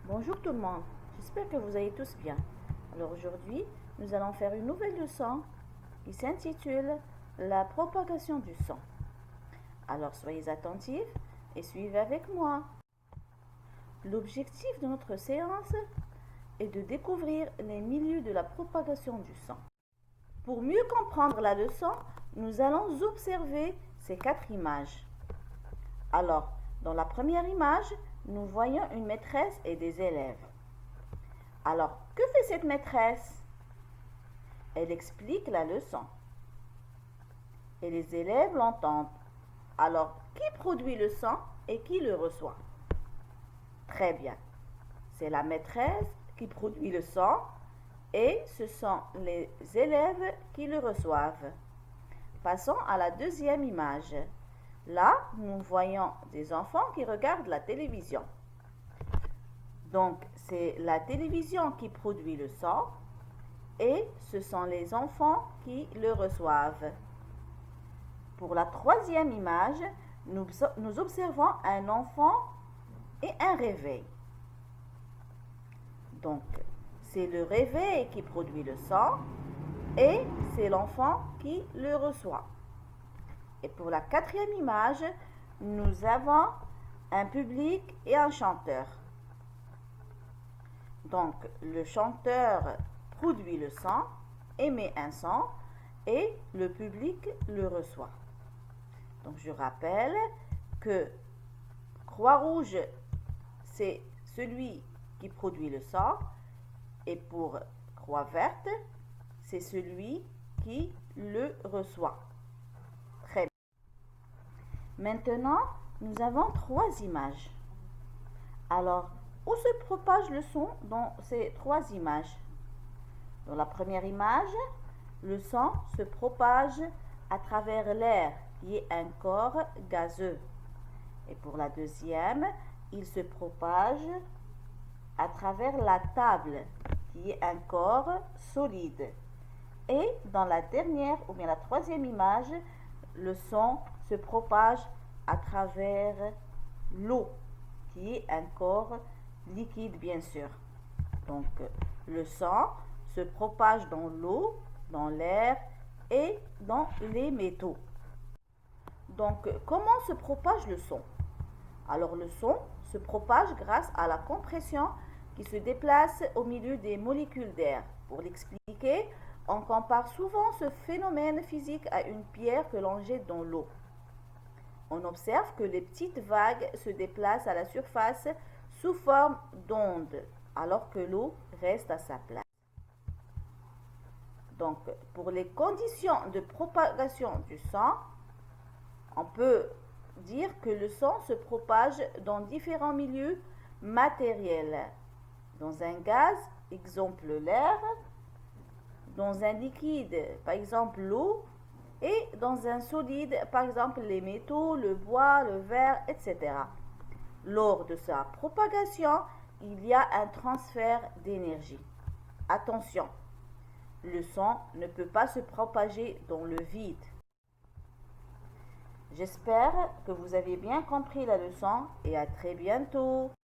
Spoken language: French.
Bonjour tout le monde, j'espère que vous allez tous bien. Alors aujourd'hui, nous allons faire une nouvelle leçon qui s'intitule La propagation du sang. Alors soyez attentifs et suivez avec moi. L'objectif de notre séance est de découvrir les milieux de la propagation du sang. Pour mieux comprendre la leçon, nous allons observer ces 4 images. Alors, dans la première image, nous voyons une maîtresse et des élèves. Alors, que fait cette maîtresse? Elle explique la leçon. Et les élèves l'entendent. Alors, qui produit le sang et qui le reçoit? Très bien. C'est la maîtresse qui produit le sang et ce sont les élèves qui le reçoivent. Passons à la deuxième image. Là, nous voyons des enfants qui regardent la télévision. Donc, c'est la télévision qui produit le sang et ce sont les enfants qui le reçoivent. Pour la troisième image, nous observons un enfant et un réveil. Donc, c'est le réveil qui produit le sang et c'est l'enfant qui le reçoit. Et pour la quatrième image, nous avons un public et un chanteur. Donc, le chanteur produit le sang, émet un son et le public le reçoit. Donc, je rappelle que Croix-Rouge, c'est celui qui produit le sang et pour Croix-Verte, c'est celui qui le reçoit. Très bien. Maintenant, nous avons 3 images. Alors, où se propage le son dans ces 3 images? Dans la première image, le son se propage à travers l'air, qui est un corps gazeux. Et pour la deuxième, il se propage à travers la table, qui est un corps solide. Et dans la dernière, ou bien la troisième image, le son se propage à travers l'eau, qui est un corps liquide bien sûr. Donc le sang se propage dans l'eau, dans l'air et dans les métaux. Donc comment se propage le son? Alors le son se propage grâce à la compression qui se déplace au milieu des molécules d'air. Pour l'expliquer, on compare souvent ce phénomène physique à une pierre que l'on jette dans l'eau. On observe que les petites vagues se déplacent à la surface sous forme d'ondes, alors que l'eau reste à sa place. Donc, pour les conditions de propagation du sang, on peut dire que le sang se propage dans différents milieux matériels. Dans un gaz, exemple l'air, dans un liquide, par exemple l'eau, et dans un solide, par exemple les métaux, le bois, le verre, etc. Lors de sa propagation, il y a un transfert d'énergie. Attention, le son ne peut pas se propager dans le vide. J'espère que vous avez bien compris la leçon et à très bientôt.